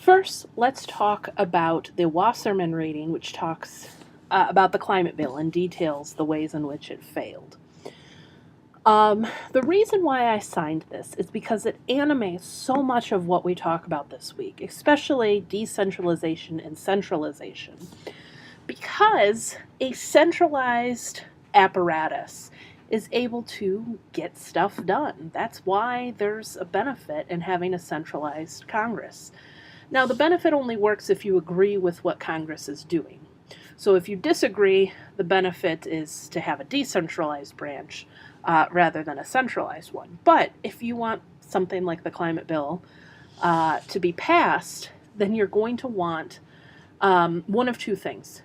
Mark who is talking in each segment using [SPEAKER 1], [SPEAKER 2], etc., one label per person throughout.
[SPEAKER 1] First, let's talk about the Wasserman Rating, which talks about the climate bill and details the ways in which it failed. The reason why I signed this is because it animates so much of what we talk about this week, especially decentralization and centralization. Because a centralized apparatus is able to get stuff done. That's why there's a benefit in having a centralized Congress. Now, the benefit only works if you agree with what Congress is doing. So if you disagree, the benefit is to have a decentralized branch rather than a centralized one. But if you want something like the climate bill to be passed, then you're going to want one of two things,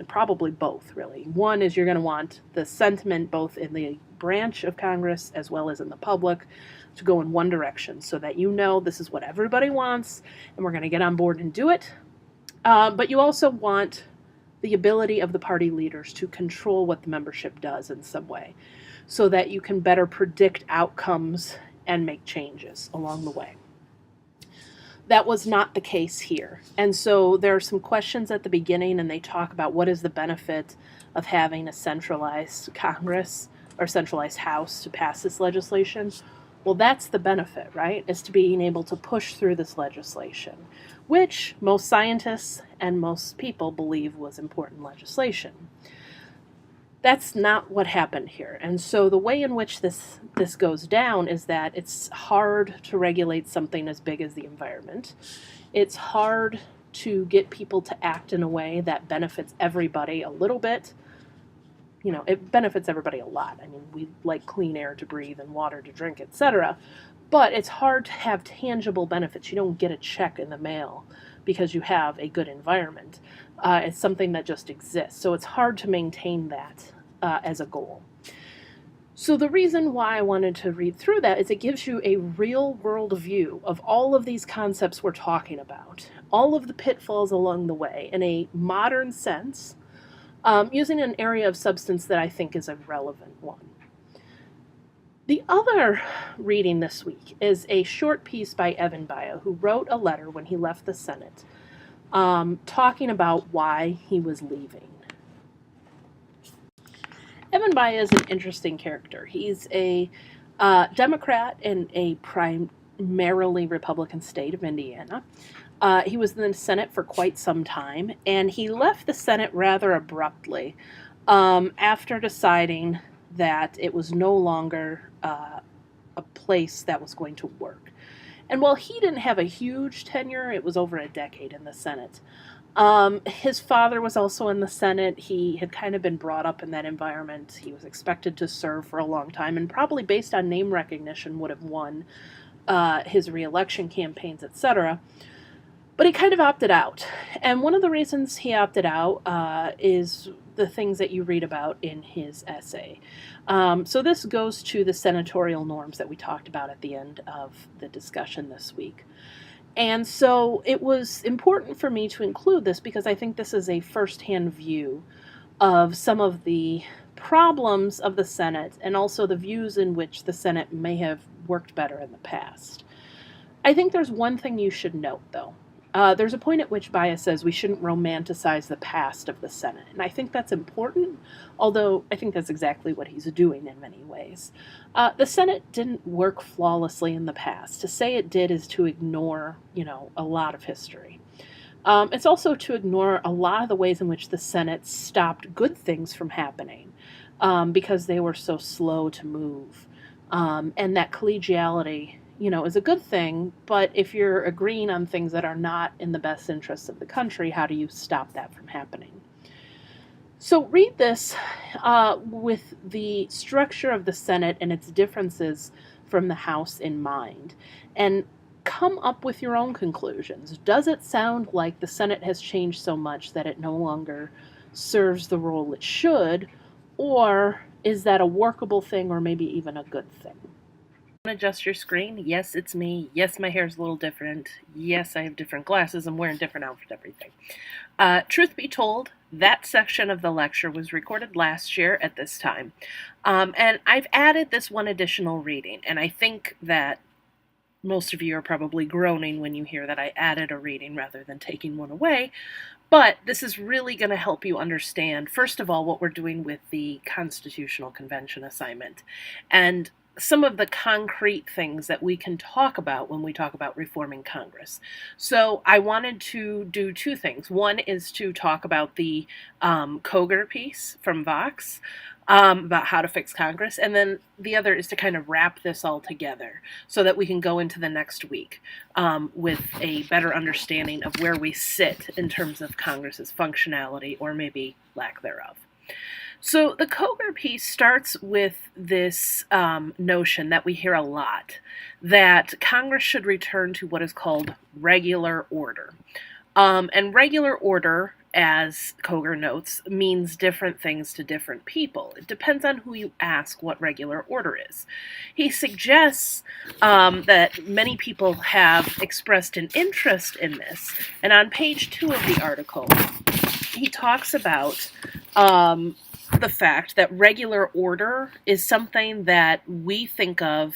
[SPEAKER 1] probably both, really. One is you're going to want the sentiment both in the branch of Congress as well as in the public to go in one direction so that you know this is what everybody wants and we're going to get on board and do it. But you also want the ability of the party leaders to control what the membership does in some way so that you can better predict outcomes and make changes along the way. That was not the case here. And so there are some questions at the beginning, and they talk about what is the benefit of having a centralized Congress or centralized House to pass this legislation. Well, that's the benefit, right? Is to being able to push through this legislation, which most scientists and most people believe was important legislation. That's not what happened here. And so the way in which this goes down is that it's hard to regulate something as big as the environment. It's hard to get people to act in a way that benefits everybody a little bit. You know, it benefits everybody a lot. I mean, we like clean air to breathe and water to drink, etc. But it's hard to have tangible benefits. You don't get a check in the mail because you have a good environment. It's something that just exists. So it's hard to maintain that as a goal. So the reason why I wanted to read through that is it gives you a real world view of all of these concepts we're talking about, all of the pitfalls along the way in a modern sense, using an area of substance that I think is a relevant one. The other reading this week is a short piece by Evan Baia, who wrote a letter when he left the Senate, talking about why he was leaving. Evan Baia is an interesting character. He's a Democrat in a primarily Republican state of Indiana. He was in the Senate for quite some time, and he left the Senate rather abruptly after deciding that it was no longer a place that was going to work. And while he didn't have a huge tenure, it was over a decade in the Senate. His father was also in the Senate. He had kind of been brought up in that environment. He was expected to serve for a long time and probably based on name recognition would have won his re-election campaigns, etc. But he kind of opted out. And one of the reasons he opted out is the things that you read about in his essay. So this goes to the senatorial norms that we talked about at the end of the discussion this week. And so it was important for me to include this because I think this is a firsthand view of some of the problems of the Senate and also the views in which the Senate may have worked better in the past. I think there's one thing you should note, though. There's a point at which Baia says we shouldn't romanticize the past of the Senate, and I think that's important, although I think that's exactly what he's doing in many ways. The Senate didn't work flawlessly in the past. To say it did is to ignore, a lot of history. It's also to ignore a lot of the ways in which the Senate stopped good things from happening because they were so slow to move, and that collegiality is a good thing, but if you're agreeing on things that are not in the best interests of the country, how do you stop that from happening? So read this with the structure of the Senate and its differences from the House in mind, and come up with your own conclusions. Does it sound like the Senate has changed so much that it no longer serves the role it should, or is that a workable thing or maybe even a good thing? Adjust your screen. Yes, it's me. Yes, my hair is a little different. Yes, I have different glasses. I'm wearing different outfits, everything. Truth be told, that section of the lecture was recorded last year at this time. And I've added this one additional reading, and I think that most of you are probably groaning when you hear that I added a rating rather than taking one away. But this is really going to help you understand, first of all, what we're doing with the Constitutional Convention assignment and some of the concrete things that we can talk about when we talk about reforming Congress. So I wanted to do two things. One is to talk about the Koger piece from Vox. About how to fix Congress. And then the other is to kind of wrap this all together so that we can go into the next week with a better understanding of where we sit in terms of Congress's functionality or maybe lack thereof. So the Koger piece starts with this notion that we hear a lot, that Congress should return to what is called regular order. And regular order, as Koger notes, means different things to different people. It depends on who you ask what regular order is. He suggests that many people have expressed an interest in this, and on page 2 of the article, he talks about the fact that regular order is something that we think of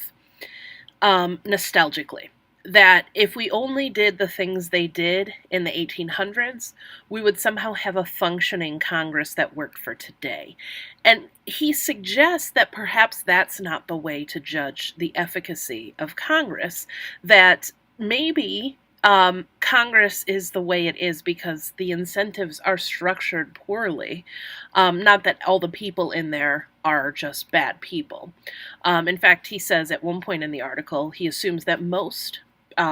[SPEAKER 1] nostalgically. That if we only did the things they did in the 1800s, we would somehow have a functioning Congress that worked for today. And he suggests that perhaps that's not the way to judge the efficacy of Congress, that maybe Congress is the way it is because the incentives are structured poorly. Not that all the people in there are just bad people. In fact, he says at one point in the article, he assumes that most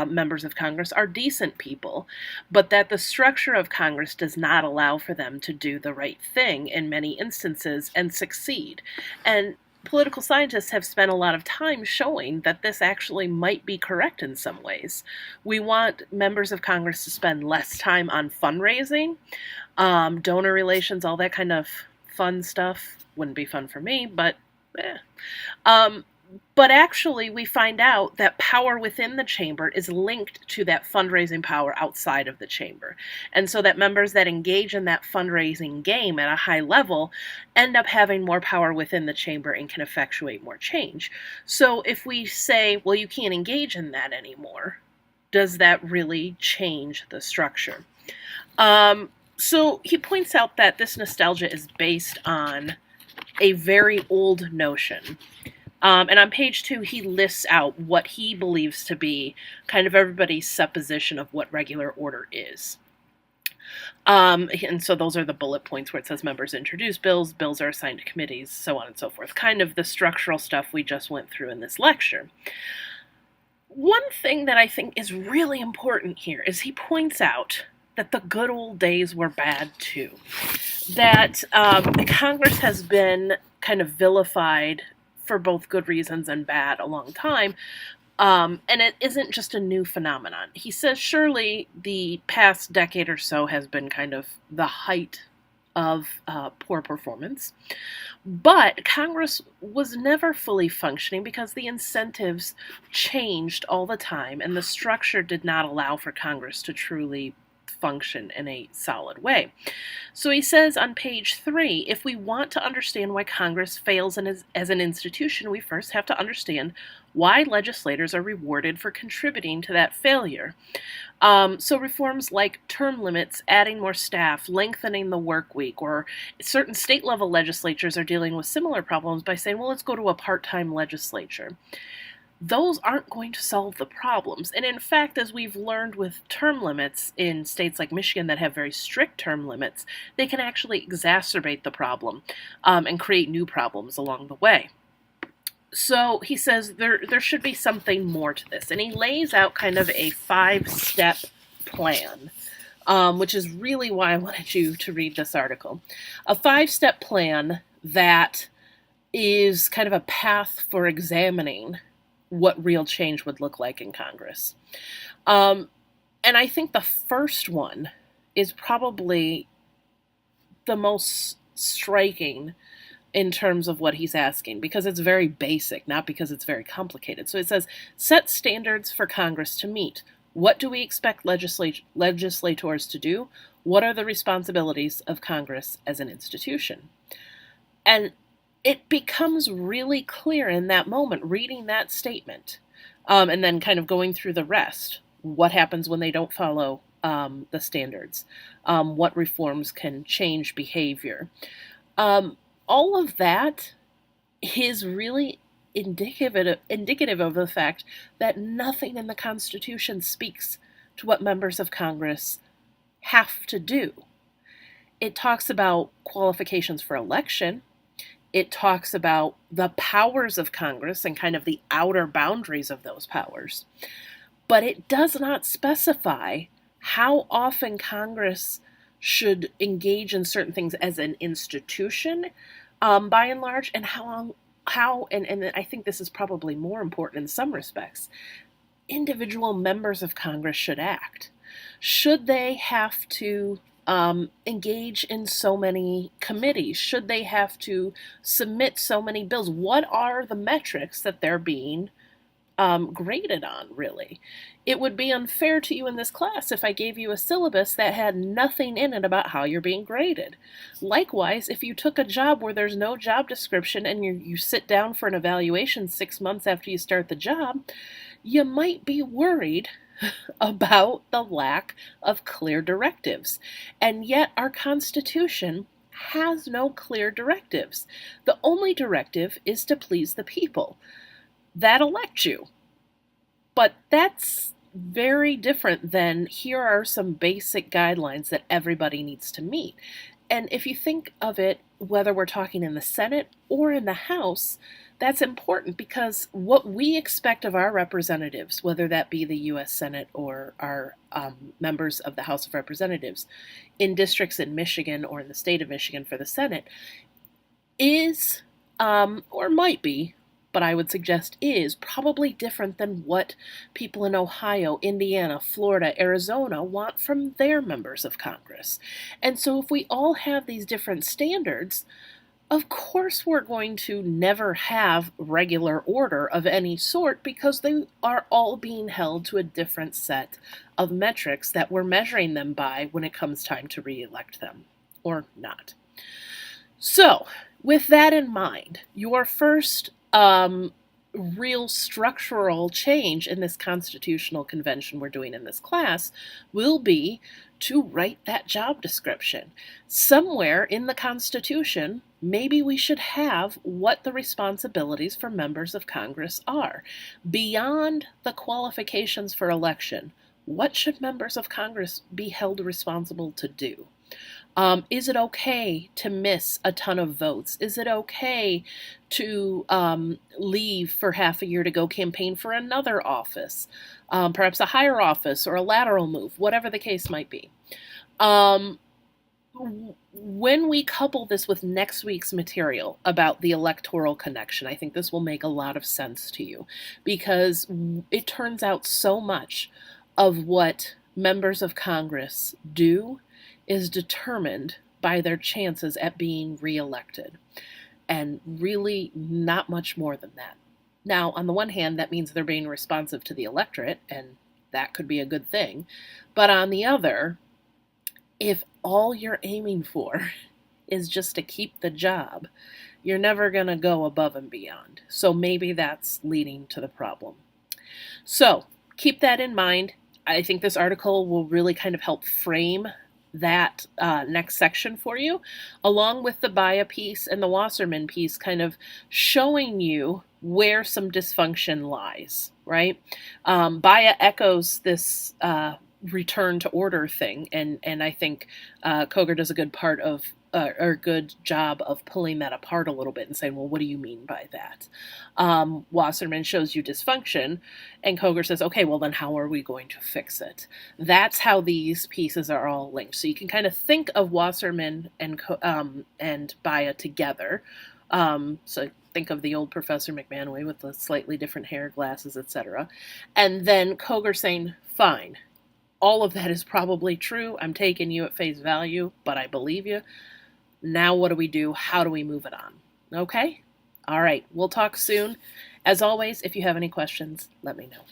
[SPEAKER 1] members of Congress are decent people, but that the structure of Congress does not allow for them to do the right thing in many instances and succeed. And political scientists have spent a lot of time showing that this actually might be correct in some ways. We want members of Congress to spend less time on fundraising, donor relations, all that kind of fun stuff. Wouldn't be fun for me, but but actually, we find out that power within the chamber is linked to that fundraising power outside of the chamber. And so that members that engage in that fundraising game at a high level end up having more power within the chamber and can effectuate more change. So if we say, well, you can't engage in that anymore, does that really change the structure? So he points out that this nostalgia is based on a very old notion. And on page 2, he lists out what he believes to be kind of everybody's supposition of what regular order is. And so those are the bullet points where it says members introduce bills, bills are assigned to committees, so on and so forth. Kind of the structural stuff we just went through in this lecture. One thing that I think is really important here is he points out that the good old days were bad too. That Congress has been kind of vilified for both good reasons and bad a long time. And it isn't just a new phenomenon. He says surely the past decade or so has been kind of the height of poor performance. But Congress was never fully functioning because the incentives changed all the time and the structure did not allow for Congress to truly function in a solid way. So he says on page 3, if we want to understand why Congress fails as an institution, we first have to understand why legislators are rewarded for contributing to that failure. So reforms like term limits, adding more staff, lengthening the work week, or certain state-level legislatures are dealing with similar problems by saying, well, let's go to a part-time legislature. Those aren't going to solve the problems. And in fact, as we've learned with term limits in states like Michigan that have very strict term limits, they can actually exacerbate the problem and create new problems along the way. So he says there should be something more to this. And he lays out kind of a 5-step plan, which is really why I wanted you to read this article. A 5-step plan that is kind of a path for examining what real change would look like in Congress. And I think the first one is probably the most striking in terms of what he's asking, because it's very basic, not because it's very complicated. So it says, set standards for Congress to meet. What do we expect legislators to do? What are the responsibilities of Congress as an institution? And it becomes really clear in that moment, reading that statement, And then kind of going through the rest. What happens when they don't follow the standards? What reforms can change behavior? All of that is really indicative of the fact that nothing in the Constitution speaks to what members of Congress have to do. It talks about qualifications for election. It talks about the powers of Congress and kind of the outer boundaries of those powers. But it does not specify how often Congress should engage in certain things as an institution, by and large, and and I think this is probably more important in some respects, individual members of Congress should act. Should they have to engage in so many committees? Should they have to submit so many bills? What are the metrics that they're being graded on, really? It would be unfair to you in this class if I gave you a syllabus that had nothing in it about how you're being graded. Likewise, if you took a job where there's no job description and you sit down for an evaluation 6 months after you start the job, you might be worried about the lack of clear directives. And yet our Constitution has no clear directives. The only directive is to please the people that elect you. But that's very different than here are some basic guidelines that everybody needs to meet. And if you think of it, whether we're talking in the Senate or in the House, that's important because what we expect of our representatives, whether that be the U.S. Senate or our members of the House of Representatives in districts in Michigan or in the state of Michigan for the Senate, is, or might be, but I would suggest is probably different than what people in Ohio, Indiana, Florida, Arizona want from their members of Congress. And so if we all have these different standards, of course we're going to never have regular order of any sort because they are all being held to a different set of metrics that we're measuring them by when it comes time to re-elect them, or not. So, with that in mind, your first real structural change in this constitutional convention we're doing in this class will be to write that job description. Somewhere in the Constitution, maybe we should have what the responsibilities for members of Congress are. Beyond the qualifications for election, what should members of Congress be held responsible to do? Is it okay to miss a ton of votes? Is it okay to leave for half a year to go campaign for another office, perhaps a higher office or a lateral move, whatever the case might be? When we couple this with next week's material about the Electoral Connection, I think this will make a lot of sense to you because it turns out so much of what members of Congress do is determined by their chances at being reelected, and really not much more than that. Now, on the one hand, that means they're being responsive to the electorate, and that could be a good thing. But on the other, if all you're aiming for is just to keep the job, you're never going to go above and beyond. So maybe that's leading to the problem. So keep that in mind. I think this article will really kind of help frame that next section for you, along with the Baya piece and the Wasserman piece, kind of showing you where some dysfunction lies, right? Baya echoes this return to order thing, and I think Koger does a good part of or a good job of pulling that apart a little bit and saying, well, what do you mean by that? Wasserman shows you dysfunction, and Koger says, okay, well, then how are we going to fix it? That's how these pieces are all linked. So you can kind of think of Wasserman and Baya together. So think of the old Professor McManaway with the slightly different hair, glasses, etc. And then Koger saying, fine, all of that is probably true. I'm taking you at face value, but I believe you. Now what do we do? How do we move it on? Okay? All right, we'll talk soon. As always, if you have any questions, let me know.